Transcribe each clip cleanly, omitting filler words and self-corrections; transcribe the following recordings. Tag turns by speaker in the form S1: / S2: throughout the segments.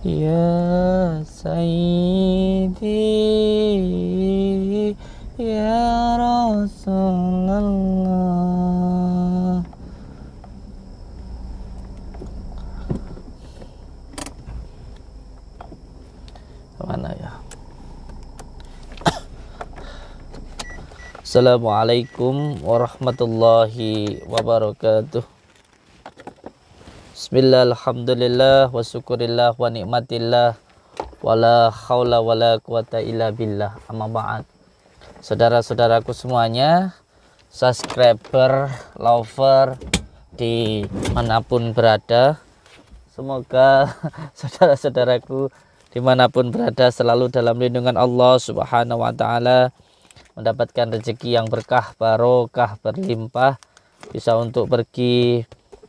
S1: Ya Sayyidi Ya Rasulullah. Mana ya? Assalamualaikum warahmatullahi wabarakatuh. Bismillah, alhamdulillah, wa syukurillah, wa nikmatillah, wa la hawla wa la quwata illa billah. Amma ba'd. Saudara-saudaraku semuanya, subscriber, lover, dimanapun berada, semoga saudara-saudaraku dimanapun berada selalu dalam lindungan Allah Subhanahu wa ta'ala, mendapatkan rezeki yang berkah, barokah, berlimpah, bisa untuk pergi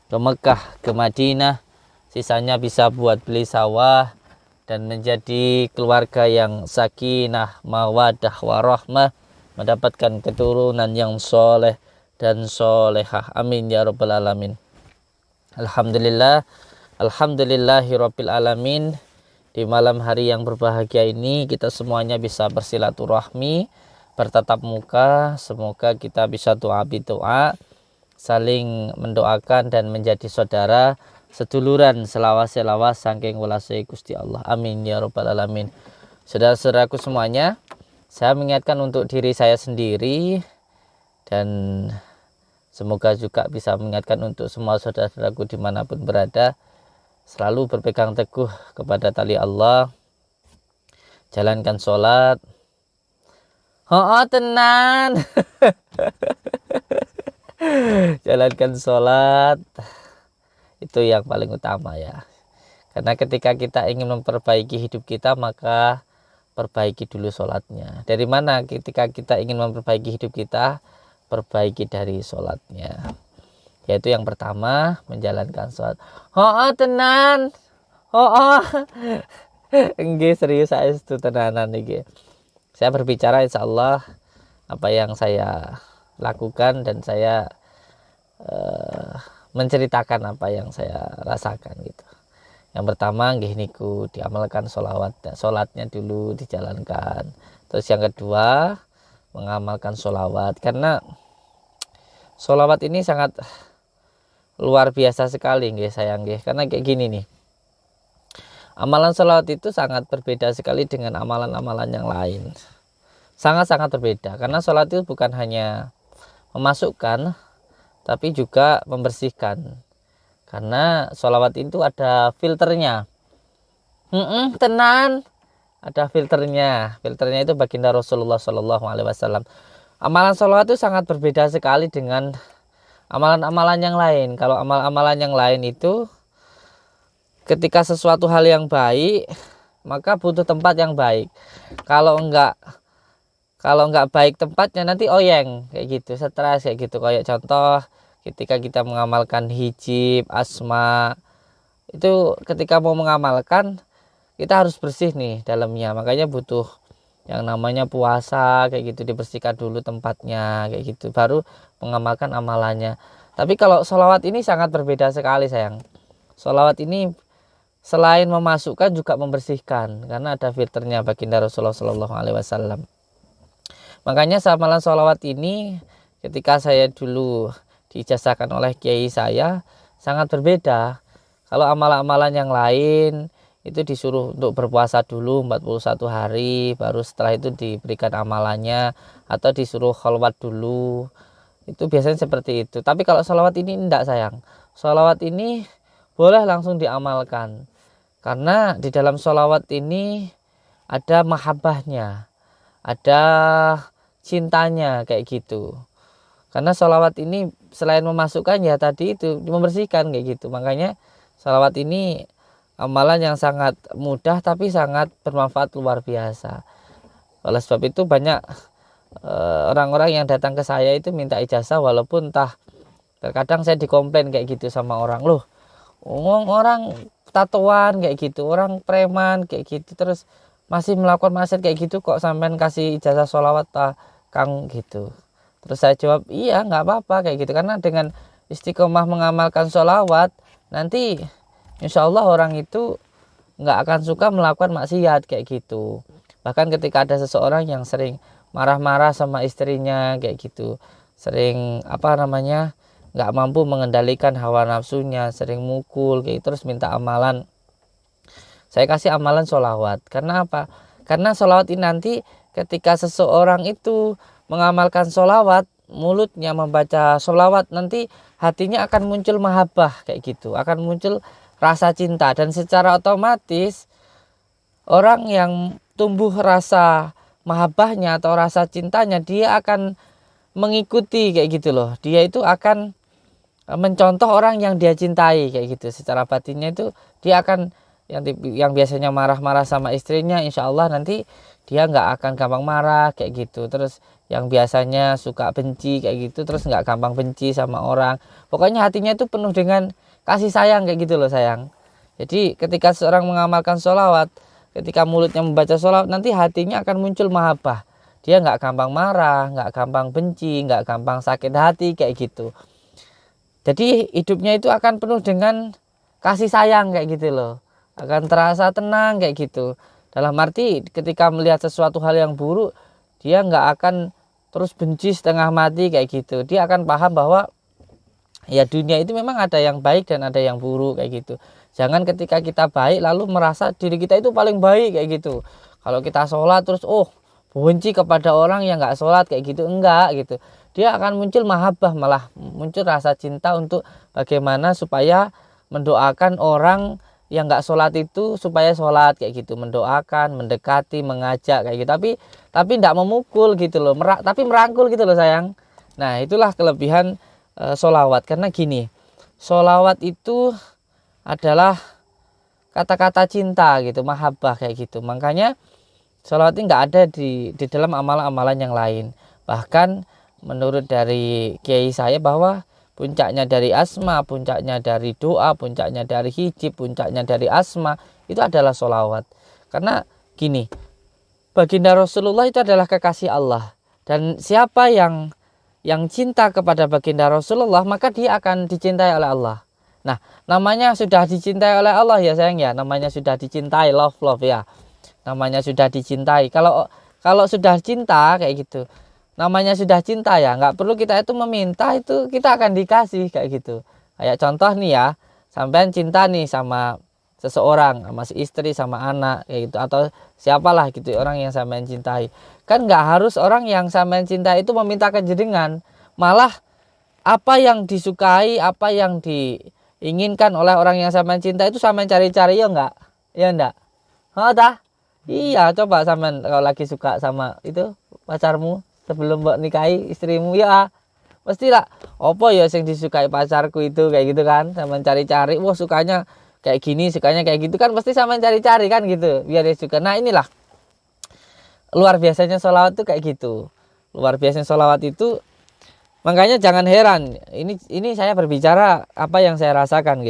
S1: ke Mekah, ke Madinah, sisanya bisa buat beli sawah dan menjadi keluarga yang sakinah, mawadah, warahmah, mendapatkan keturunan yang soleh dan solehah. Amin ya rabbal alamin. Alhamdulillah, alhamdulillahirabbil alamin. Di malam hari yang berbahagia ini kita semuanya bisa bersilaturahmi, bertatap muka. Semoga kita bisa doa bidoa, saling mendoakan dan menjadi saudara seduluran selawas-selawas saking welasih Gusti Allah. Amin ya rabbal alamin. Saudara-saudaraku semuanya, saya mengingatkan untuk diri saya sendiri dan semoga juga bisa mengingatkan untuk semua saudara-saudaraku dimanapun berada, selalu berpegang teguh kepada tali Allah, jalankan sholat. Tenan. Jalankan sholat, itu yang paling utama ya. Karena ketika kita ingin memperbaiki hidup kita, maka perbaiki dulu sholatnya. Dari mana ketika kita ingin memperbaiki hidup kita? Perbaiki dari sholatnya. Yaitu yang pertama, menjalankan sholat. Tenan. Enggak, serius saya itu tenanan nih. Saya berbicara insya Allah apa yang saya lakukan dan saya menceritakan apa yang saya rasakan gitu. Yang pertama nggih niku diamalkan sholatnya dulu dijalankan. Terus yang kedua mengamalkan sholawat, karena sholawat ini sangat luar biasa sekali nggih sayang nggih. Karena kayak gini nih, amalan sholawat itu sangat berbeda sekali dengan amalan-amalan yang lain. Sangat-sangat berbeda, karena sholat itu bukan hanya memasukkan tapi juga membersihkan. Karena sholawat itu ada filternya. Tenan, ada filternya. Filternya itu baginda Rasulullah SAW. Amalan sholawat itu sangat berbeda sekali dengan amalan-amalan yang lain. Kalau amalan-amalan yang lain itu ketika sesuatu hal yang baik, maka butuh tempat yang baik. Kalau enggak baik tempatnya, nanti oyeng kayak gitu, stres kayak gitu. Kayak contoh ketika kita mengamalkan hijab, asma, itu ketika mau mengamalkan kita harus bersih nih dalamnya. Makanya butuh yang namanya puasa kayak gitu, dibersihkan dulu tempatnya kayak gitu, baru mengamalkan amalannya. Tapi kalau sholawat ini sangat berbeda sekali sayang. Sholawat ini selain memasukkan juga membersihkan, karena ada filternya baginda Rasulullah SAW. Makanya amalan sholawat ini ketika saya dulu diijazahkan oleh kiai saya sangat berbeda. Kalau amalan-amalan yang lain itu disuruh untuk berpuasa dulu 41 hari, baru setelah itu diberikan amalannya, atau disuruh kholwat dulu. Itu biasanya seperti itu. Tapi kalau sholawat ini enggak sayang. Sholawat ini boleh langsung diamalkan. Karena di dalam sholawat ini ada mahabbahnya, ada cintanya kayak gitu. Karena sholawat ini selain memasukkan ya tadi itu membersihkan kayak gitu. Makanya sholawat ini amalan yang sangat mudah tapi sangat bermanfaat luar biasa. Oleh sebab itu banyak orang-orang yang datang ke saya itu minta ijazah, walaupun terkadang saya dikomplain kayak gitu sama orang, loh orang tatoan kayak gitu, orang preman kayak gitu, terus masih melakukan maksiat kayak gitu, kok sampean kasih ijazah sholawat Kang gitu. Terus saya jawab, iya nggak apa-apa kayak gitu, karena dengan istiqomah mengamalkan sholawat nanti insya Allah orang itu nggak akan suka melakukan maksiat kayak gitu. Bahkan ketika ada seseorang yang sering marah-marah sama istrinya kayak gitu, sering nggak mampu mengendalikan hawa nafsunya, sering mukul kayak gitu, terus minta amalan, saya kasih amalan sholawat. Karena apa? Karena sholawat ini nanti ketika seseorang itu mengamalkan sholawat, mulutnya membaca sholawat, nanti hatinya akan muncul mahabbah kayak gitu, akan muncul rasa cinta, dan secara otomatis orang yang tumbuh rasa mahabbahnya atau rasa cintanya, dia akan mengikuti kayak gitu loh. Dia itu akan mencontoh orang yang dia cintai kayak gitu. Secara batinnya itu dia akan yang biasanya marah-marah sama istrinya, insya Allah nanti dia nggak akan gampang marah kayak gitu. Terus yang biasanya suka benci kayak gitu, terus nggak gampang benci sama orang. Pokoknya hatinya itu penuh dengan kasih sayang kayak gitu loh sayang. Jadi ketika seorang mengamalkan sholawat, ketika mulutnya membaca sholawat, nanti hatinya akan muncul mahabbah. Dia nggak gampang marah, nggak gampang benci, nggak gampang sakit hati kayak gitu. Jadi hidupnya itu akan penuh dengan kasih sayang kayak gitu loh. Akan terasa tenang kayak gitu. Dalam arti ketika melihat sesuatu hal yang buruk, dia nggak akan terus benci setengah mati kayak gitu. Dia akan paham bahwa ya dunia itu memang ada yang baik dan ada yang buruk kayak gitu. Jangan ketika kita baik lalu merasa diri kita itu paling baik kayak gitu. Kalau kita sholat terus benci kepada orang yang nggak sholat kayak gitu, enggak gitu. Dia akan muncul mahabbah, malah muncul rasa cinta untuk bagaimana supaya mendoakan orang yang nggak sholat itu supaya sholat kayak gitu, mendoakan, mendekati, mengajak kayak gitu. Tapi tidak memukul gitu loh, tapi merangkul gitu loh sayang. Nah itulah kelebihan sholawat. Karena gini, sholawat itu adalah kata-kata cinta gitu, mahabbah kayak gitu. Makanya sholawat ini nggak ada di dalam amalan-amalan yang lain. Bahkan menurut dari kiai saya bahwa puncaknya dari asma, puncaknya dari doa, puncaknya dari hijab, puncaknya dari asma itu adalah sholawat. Karena gini, baginda Rasulullah itu adalah kekasih Allah, dan siapa yang cinta kepada baginda Rasulullah maka dia akan dicintai oleh Allah. Nah namanya sudah dicintai oleh Allah ya sayang ya, namanya sudah dicintai, love ya, namanya sudah dicintai. Kalau sudah cinta kayak gitu, namanya sudah cinta ya, nggak perlu kita itu meminta, itu kita akan dikasih kayak gitu. Kayak contoh nih ya, sampean cinta nih sama seseorang, sama si istri, sama anak kayak gitu, atau siapalah gitu orang yang sampean cintai. Kan nggak harus orang yang sampean cintai itu meminta kejenengan, malah apa yang disukai, apa yang diinginkan oleh orang yang sampean cinta itu sampean cari-cari, ya enggak? Oh dah. Iya, coba sampean kalau lagi suka sama itu pacarmu, sebelum mbok nikahi istrimu, ya pastilah opo ya yang disukai pacarku itu kayak gitu kan, sampean cari-cari, wah sukanya kayak gini, sukanya kayak gitu kan, pasti sampean cari-cari kan gitu biar dia suka. Nah inilah luar biasanya sholawat tuh kayak gitu, luar biasanya sholawat itu. Makanya jangan heran, ini saya berbicara apa yang saya rasakan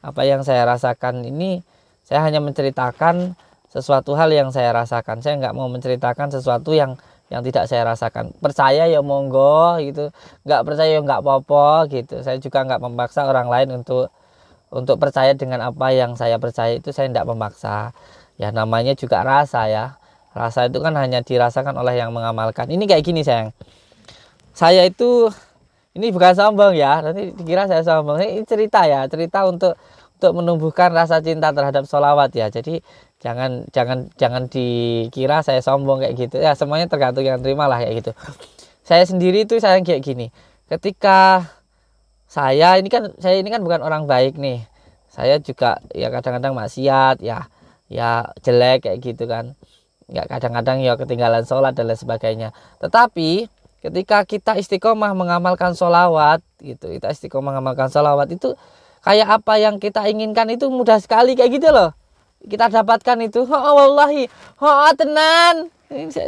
S1: apa yang saya rasakan ini, saya hanya menceritakan sesuatu hal yang saya rasakan. Saya nggak mau menceritakan sesuatu yang tidak saya rasakan. Percaya ya monggo gitu, nggak percaya ya nggak apa-apa gitu. Saya juga nggak memaksa orang lain untuk percaya dengan apa yang saya percaya, itu saya tidak memaksa. Ya namanya juga rasa ya, rasa itu kan hanya dirasakan oleh yang mengamalkan. Ini kayak gini sayang, saya itu ini bukan sombong ya, nanti dikira saya sombong. Ini cerita ya, cerita untuk menumbuhkan rasa cinta terhadap sholawat ya. Jadi jangan dikira saya sombong kayak gitu ya, semuanya tergantung yang terima lah kayak gitu. Saya sendiri itu saya kayak gini, ketika saya ini kan bukan orang baik nih, saya juga ya kadang-kadang maksiat ya jelek kayak gitu kan, ya kadang-kadang ya ketinggalan sholat dan lain sebagainya. Tetapi ketika kita istiqomah mengamalkan sholawat gitu, kita istiqomah mengamalkan sholawat itu kayak apa yang kita inginkan itu mudah sekali kayak gitu loh kita dapatkan itu. Wallahi tenan,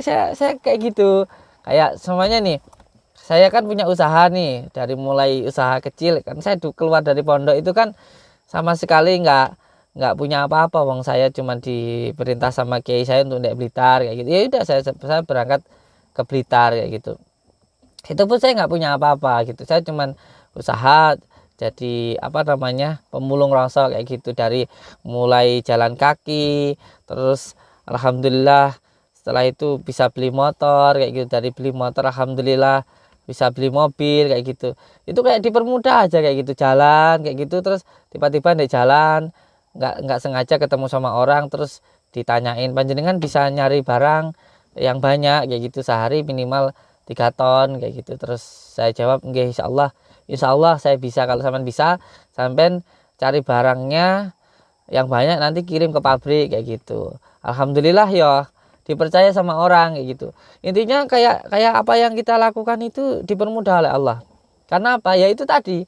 S1: saya kayak gitu. Kayak semuanya nih, saya kan punya usaha nih, dari mulai usaha kecil kan, saya keluar dari pondok itu kan sama sekali nggak punya apa-apa. Wong saya cuma diperintah sama kiai saya untuk naik Blitar kayak gitu. Ya udah saya berangkat ke Blitar kayak gitu. Itu pun saya nggak punya apa-apa gitu, saya cuma usaha jadi apa namanya, pemulung rasa kayak gitu, dari mulai jalan kaki, terus alhamdulillah setelah itu bisa beli motor kayak gitu, dari beli motor alhamdulillah bisa beli mobil kayak gitu. Itu kayak dipermudah aja kayak gitu, jalan kayak gitu, terus tiba-tiba di jalan nggak sengaja ketemu sama orang, terus ditanyain, panjenengan bisa nyari barang yang banyak kayak gitu, sehari minimal 3 ton kayak gitu. Terus saya jawab, nggih insya Allah saya bisa, kalau sampean bisa, sampean cari barangnya yang banyak nanti kirim ke pabrik kayak gitu. Alhamdulillah ya, dipercaya sama orang kayak gitu. Intinya kayak apa yang kita lakukan itu dipermudah oleh Allah. Karena apa? Ya itu tadi,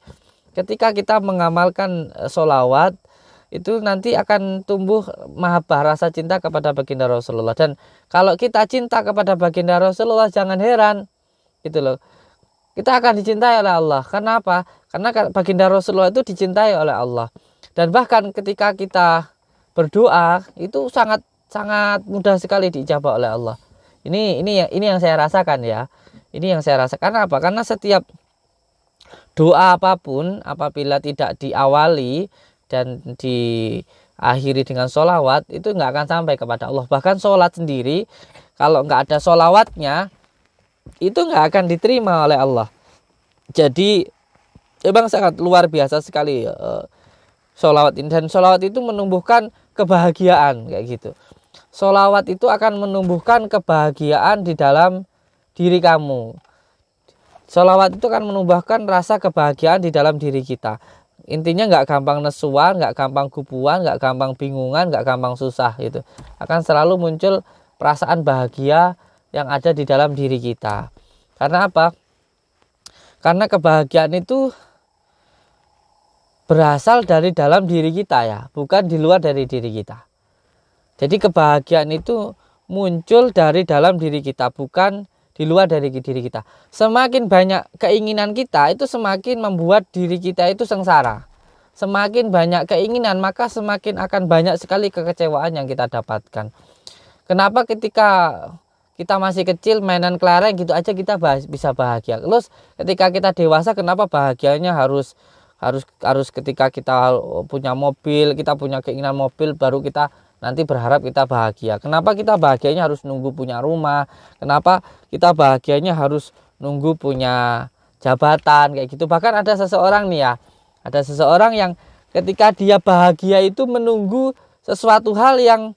S1: ketika kita mengamalkan sholawat itu nanti akan tumbuh mahabbah, rasa cinta kepada baginda Rasulullah. Dan kalau kita cinta kepada baginda Rasulullah, jangan heran gitu loh, kita akan dicintai oleh Allah. Karena apa? Karena baginda Rasulullah itu dicintai oleh Allah. Dan bahkan ketika kita berdoa itu sangat mudah sekali diijabah oleh Allah. Ini yang saya rasakan ya. Ini yang saya rasakan. Apa? Karena setiap doa apapun apabila tidak diawali dan diakhiri dengan sholawat, itu nggak akan sampai kepada Allah. Bahkan sholat sendiri kalau nggak ada sholawatnya itu nggak akan diterima oleh Allah. Jadi memang sangat luar biasa sekali sholawat ini. Dan sholawat itu menumbuhkan kebahagiaan kayak gitu. Sholawat itu akan menumbuhkan kebahagiaan di dalam diri kamu. Sholawat itu akan menumbuhkan rasa kebahagiaan di dalam diri kita. Intinya nggak gampang nesuan, nggak gampang gupuan, nggak gampang bingungan, nggak gampang susah gitu. Akan selalu muncul perasaan bahagia yang ada di dalam diri kita. Karena apa? Karena kebahagiaan itu berasal dari dalam diri kita ya, bukan di luar dari diri kita. Jadi kebahagiaan itu muncul dari dalam diri kita, bukan di luar dari diri kita. Semakin banyak keinginan kita, itu semakin membuat diri kita itu sengsara. Semakin banyak keinginan, maka semakin akan banyak sekali kekecewaan yang kita dapatkan. Kenapa ketika kita masih kecil mainan kelereng gitu aja kita bisa bahagia. Terus ketika kita dewasa, kenapa bahagianya harus ketika kita punya mobil, kita punya keinginan mobil, baru kita nanti berharap kita bahagia. Kenapa kita bahagianya harus nunggu punya rumah? Kenapa kita bahagianya harus nunggu punya jabatan kayak gitu? Bahkan ada seseorang nih ya, ada seseorang yang ketika dia bahagia itu menunggu sesuatu hal yang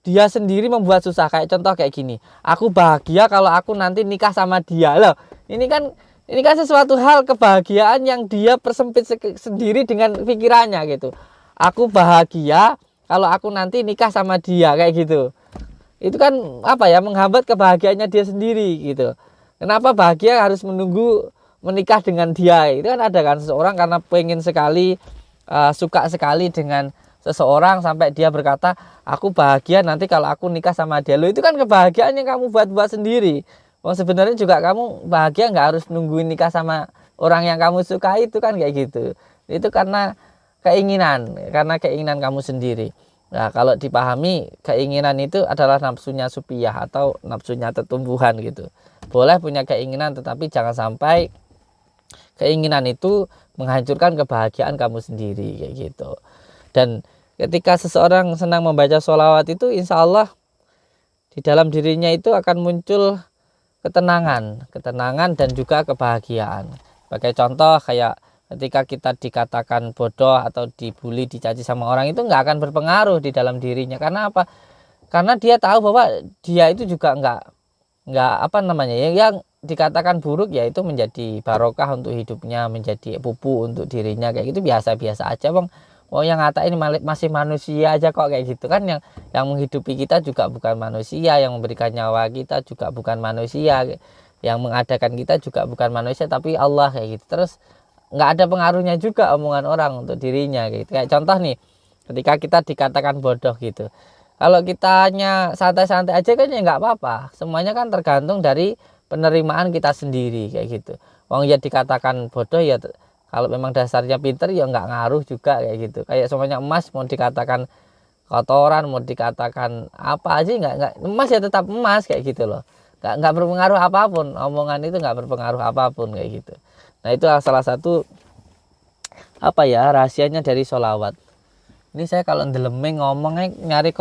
S1: dia sendiri membuat susah. Kayak contoh kayak gini, aku bahagia kalau aku nanti nikah sama dia. Loh, ini kan sesuatu hal kebahagiaan yang dia persempit sendiri dengan pikirannya gitu. Aku bahagia kalau aku nanti nikah sama dia kayak gitu. Itu kan apa ya, menghambat kebahagiaannya dia sendiri gitu. Kenapa bahagia harus menunggu menikah dengan dia? Itu kan ada kan seseorang karena pengen sekali suka sekali dengan seseorang sampai dia berkata, aku bahagia nanti kalau aku nikah sama dia. Loh, itu kan kebahagiaan yang kamu buat sendiri. Wong sebenarnya juga kamu bahagia nggak harus nungguin nikah sama orang yang kamu suka, itu kan kayak gitu. Itu karena keinginan kamu sendiri. Nah, kalau dipahami, keinginan itu adalah nafsunya supiyah atau nafsunya tetumbuhan gitu. Boleh punya keinginan, tetapi jangan sampai keinginan itu menghancurkan kebahagiaan kamu sendiri kayak gitu. Dan ketika seseorang senang membaca sholawat itu, insya Allah di dalam dirinya itu akan muncul ketenangan dan juga kebahagiaan. Sebagai contoh, kayak ketika kita dikatakan bodoh atau dibully, dicaci sama orang, itu nggak akan berpengaruh di dalam dirinya. Karena apa? Karena dia tahu bahwa dia itu juga nggak apa namanya ya, yang dikatakan buruk ya itu menjadi barokah untuk hidupnya, menjadi pupu untuk dirinya kayak gitu, biasa-biasa aja bang. Oh, yang ngatain masih manusia aja kok kayak gitu kan, yang menghidupi kita juga bukan manusia, yang memberikan nyawa kita juga bukan manusia, yang mengadakan kita juga bukan manusia tapi Allah kayak gitu. Terus nggak ada pengaruhnya juga omongan orang untuk dirinya gitu. Kayak contoh nih, ketika kita dikatakan bodoh gitu, kalau kitanya santai-santai aja kan ya nggak apa-apa. Semuanya kan tergantung dari penerimaan kita sendiri kayak gitu. Wong ya dikatakan bodoh ya, kalau memang dasarnya pinter ya nggak ngaruh juga kayak gitu. Kayak semuanya emas, mau dikatakan kotoran, mau dikatakan apa aja nggak emas ya tetap emas kayak gitu loh. Nggak berpengaruh apapun, omongan itu nggak berpengaruh apapun kayak gitu. Nah, itu salah satu apa ya rahasianya dari sholawat. Ini saya kalau ndeleme ngomongnya nyari